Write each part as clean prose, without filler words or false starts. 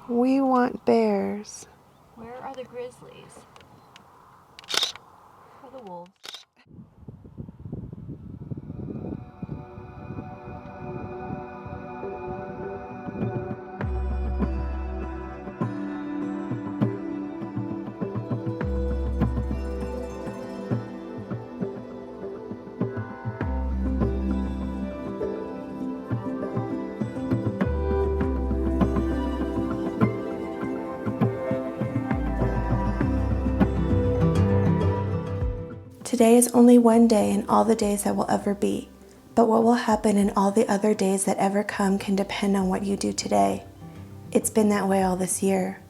We want bears. Where are the grizzlies? Or the wolves? Today is only one day in all the days that will ever be, but what will happen in all the other days that ever come can depend on what you do today. It's been that way all this year.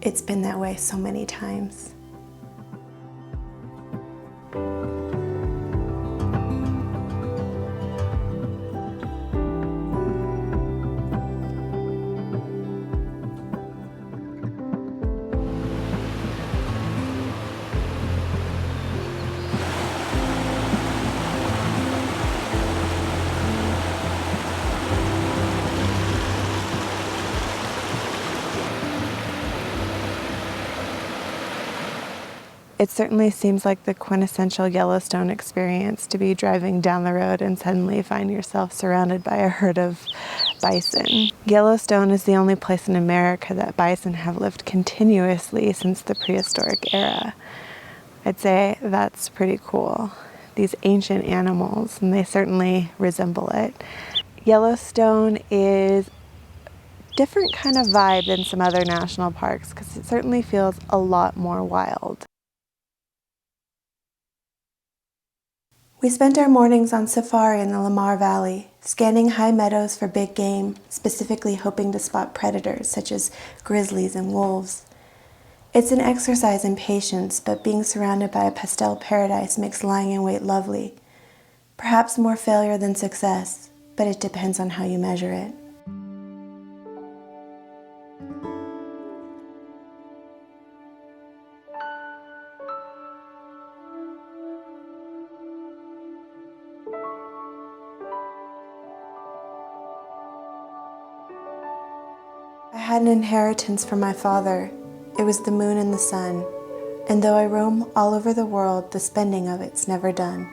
It's been that way so many times. It certainly seems like the quintessential Yellowstone experience to be driving down the road and suddenly find yourself surrounded by a herd of bison. Yellowstone is the only place in America that bison have lived continuously since the prehistoric era. I'd say that's pretty cool. These ancient animals, and they certainly resemble it. Yellowstone is different kind of vibe than some other national parks because it certainly feels a lot more wild. We spent our mornings on safari in the Lamar Valley, scanning high meadows for big game, specifically hoping to spot predators such as grizzlies and wolves. It's an exercise in patience, but being surrounded by a pastel paradise makes lying in wait lovely. Perhaps more failure than success, but it depends on how you measure it. I had an inheritance from my father. It was the moon and the sun, and though I roam all over the world, the spending of it's never done.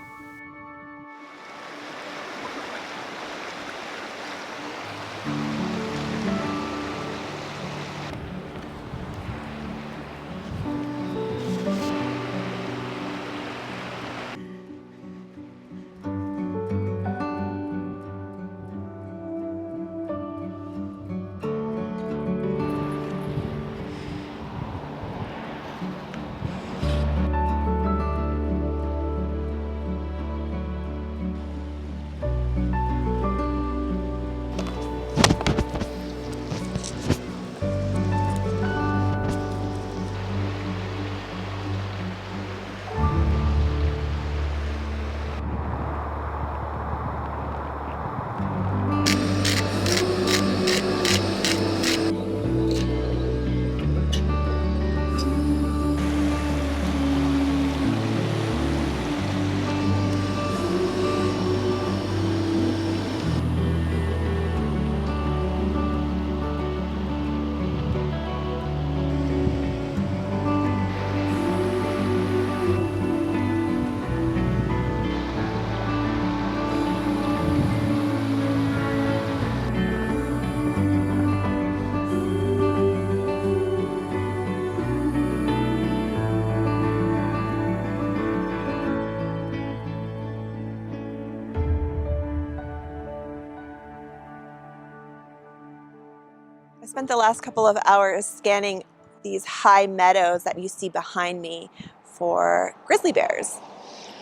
I spent the last couple of hours scanning these high meadows that you see behind me for grizzly bears.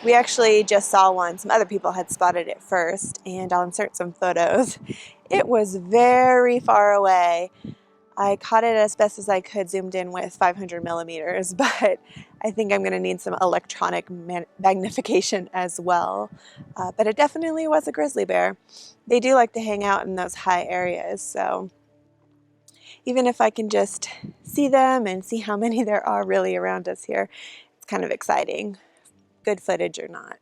We actually just saw one. Some other people had spotted it first, and I'll insert some photos. It was very far away. I caught it as best as I could, zoomed in with 500 millimeters, but I think I'm going to need some electronic magnification as well. But it definitely was a grizzly bear. They do like to hang out in those high areas, so even if I can just see them and see how many there are really around us here, it's kind of exciting, good footage or not.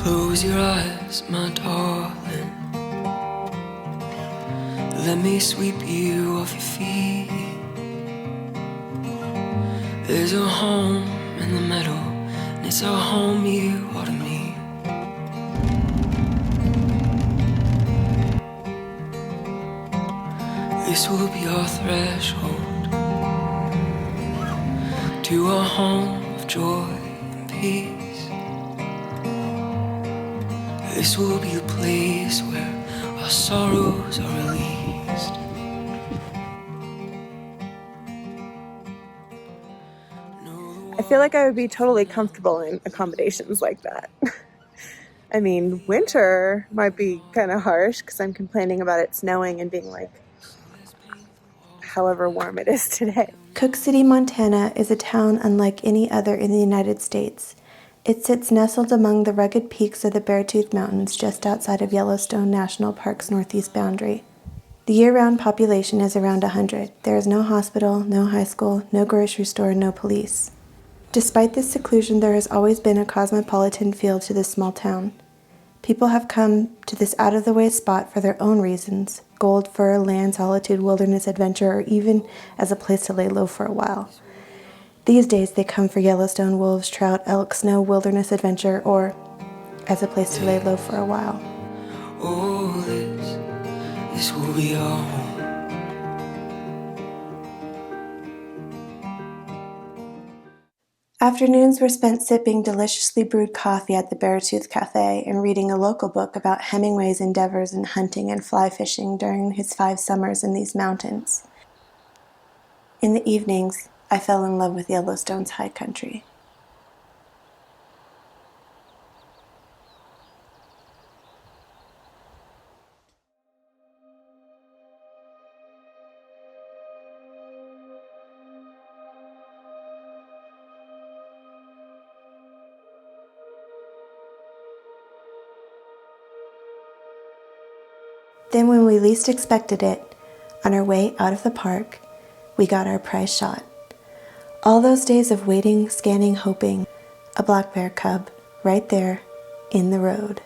Close your eyes, my darling. Let me sweep you off your feet. There's a home in the meadow, and it's a home you ought to meet. This will be our threshold to a home of joy and peace. This will be the place where our sorrows are released. I feel like I would be totally comfortable in accommodations like that. I mean, winter might be kind of harsh because I'm complaining about it snowing and being like, however warm it is today. Cooke City, Montana is a town unlike any other in the United States. It sits nestled among the rugged peaks of the Beartooth Mountains just outside of Yellowstone National Park's northeast boundary. The year-round population is around 100. There is no hospital, no high school, no grocery store, no police. Despite this seclusion, there has always been a cosmopolitan feel to this small town. People have come to this out-of-the-way spot for their own reasons: gold, fur, land, solitude, wilderness, adventure, or even as a place to lay low for a while. These days, they come for Yellowstone, wolves, trout, elk, snow, wilderness, adventure, or as a place to lay low for a while. Oh, this will be our home. Afternoons were spent sipping deliciously brewed coffee at the Beartooth Cafe and reading a local book about Hemingway's endeavors in hunting and fly fishing during his 5 summers in these mountains. In the evenings, I fell in love with Yellowstone's high country. Then when we least expected it, on our way out of the park, we got our prize shot. All those days of waiting, scanning, hoping, a black bear cub right there in the road.